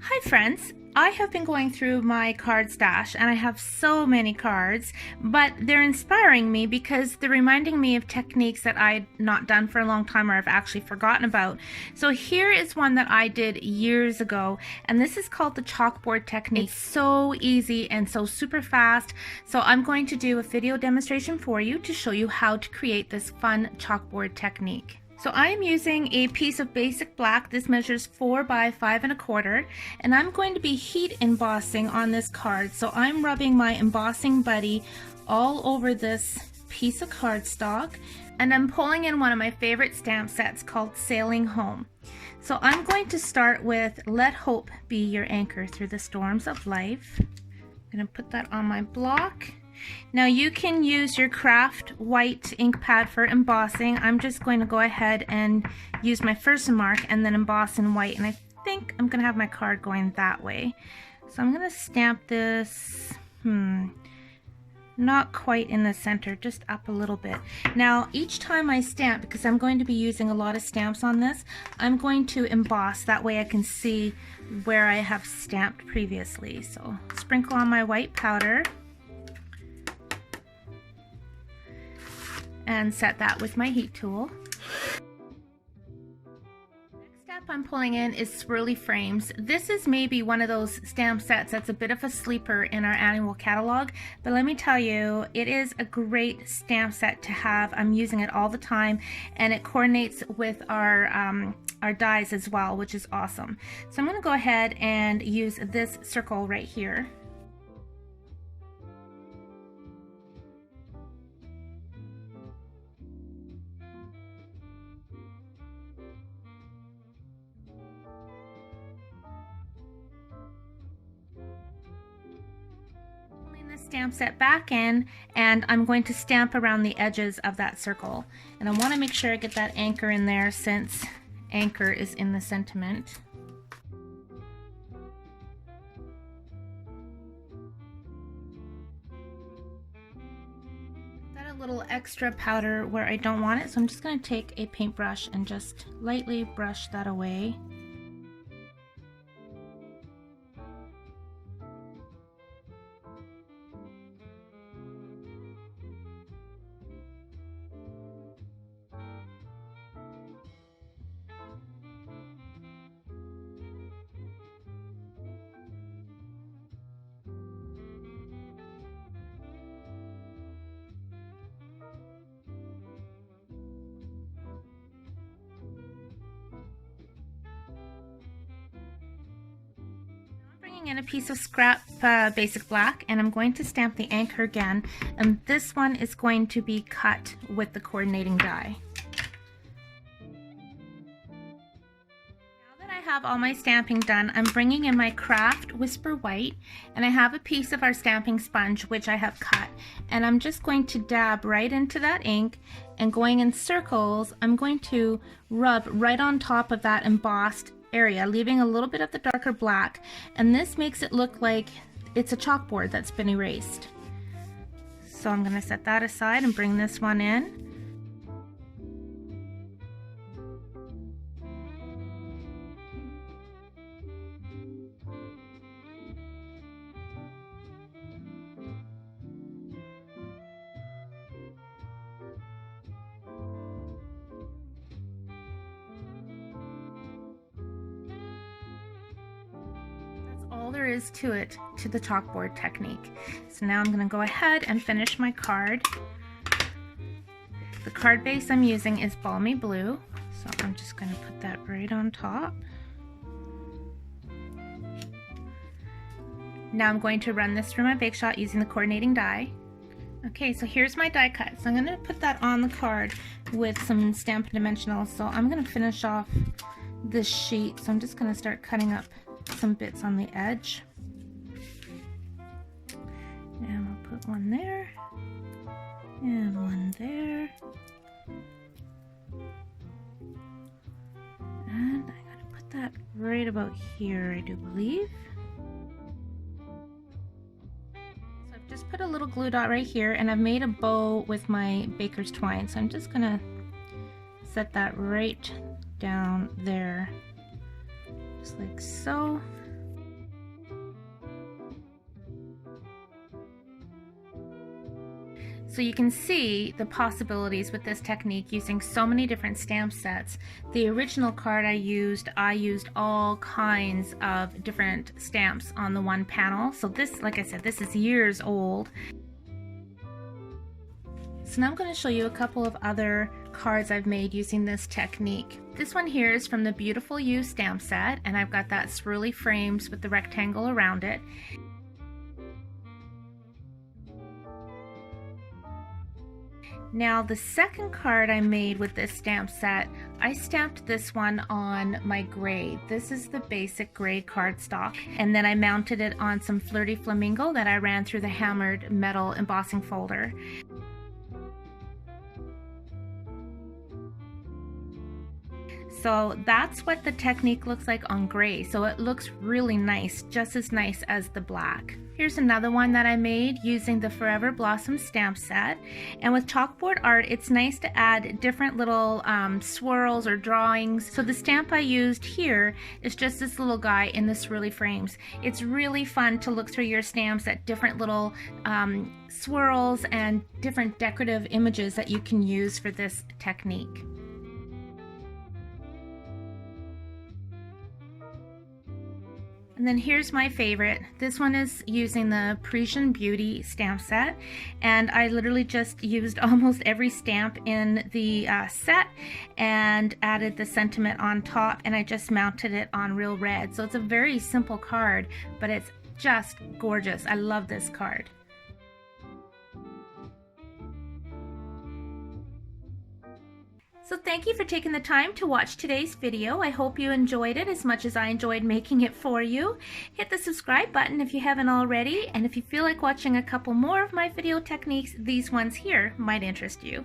Hi friends, I have been going through my card stash and I have so many cards, but they're inspiring me because they're reminding me of techniques that I'd not done for a long time or I've actually forgotten about. So here is one that I did years ago, and this is called the Chalkboard Technique. It's so easy and so super fast. So I'm going to do a video demonstration for you to show you how to create this fun chalkboard technique. So I am using a piece of basic black. This measures 4 by 5 1/4, and I'm going to be heat embossing on this card. So I'm rubbing my embossing buddy all over this piece of cardstock, and I'm pulling in one of my favorite stamp sets called Sailing Home. So I'm going to start with Let Hope Be Your Anchor Through the Storms of Life. I'm going to put that on my block. Now you can use your craft white ink pad for embossing. I'm just going to go ahead and use my first mark and then emboss in white, and I think I'm going to have my card going that way. So I'm going to stamp this, not quite in the center, just up a little bit. Now each time I stamp, because I'm going to be using a lot of stamps on this, I'm going to emboss, that way I can see where I have stamped previously. So sprinkle on my white powder and set that with my heat tool. Next step I'm pulling in is swirly frames. This is maybe one of those stamp sets that's a bit of a sleeper in our annual catalog, but let me tell you, it is a great stamp set to have. I'm using it all the time, and it coordinates with our dies as well, which is awesome. So I'm going to go ahead and use this circle right here. Stamp set back in, and I'm going to stamp around the edges of that circle, and I want to make sure I get that anchor in there since anchor is in the sentiment. Got a little extra powder where I don't want it, so I'm just going to take a paintbrush and just lightly brush that away. In a piece of scrap basic black, and I'm going to stamp the anchor again, and this one is going to be cut with the coordinating die. Now that I have all my stamping done, I'm bringing in my craft Whisper White, and I have a piece of our stamping sponge which I have cut, and I'm just going to dab right into that ink, and going in circles I'm going to rub right on top of that embossed area, leaving a little bit of the darker black, and this makes it look like it's a chalkboard that's been erased. So I'm going to set that aside and bring this one in. All there is to it, to the chalkboard technique. So now I'm going to go ahead and finish my card. The card base I'm using is Balmy Blue, so I'm just going to put that right on top. Now I'm going to run this through my bake shot using the coordinating die. Okay, so here's my die cut. So I'm going to put that on the card with some Stampin' Dimensionals. So I'm going to finish off this sheet. So I'm just going to start cutting up some bits on the edge, and we'll put one there and one there, and I gotta put that right about here, I do believe. So I've just put a little glue dot right here, and I've made a bow with my baker's twine, so I'm just gonna fit that right down there, just like so. So you can see the possibilities with this technique using so many different stamp sets. The original card I used all kinds of different stamps on the one panel. So this, like I said, this is years old. So now I'm going to show you a couple of other cards I've made using this technique. This one here is from the Beautiful You stamp set, and I've got that swirly frames with the rectangle around it. Now the second card I made with this stamp set, I stamped this one on my gray. This is the basic gray cardstock, and then I mounted it on some Flirty Flamingo that I ran through the hammered metal embossing folder. So that's what the technique looks like on gray. So it looks really nice, just as nice as the black. Here's another one that I made using the Forever Blossom stamp set. And with chalkboard art, it's nice to add different little swirls or drawings. So the stamp I used here is just this little guy in the swirly frames. It's really fun to look through your stamps at different little swirls and different decorative images that you can use for this technique. And then here's my favorite. This one is using the Parisian Beauty stamp set, and I literally just used almost every stamp in the set and added the sentiment on top, and I just mounted it on real red. So it's a very simple card, but it's just gorgeous. I love this card. So thank you for taking the time to watch today's video. I hope you enjoyed it as much as I enjoyed making it for you. Hit the subscribe button if you haven't already, and if you feel like watching a couple more of my video techniques, these ones here might interest you.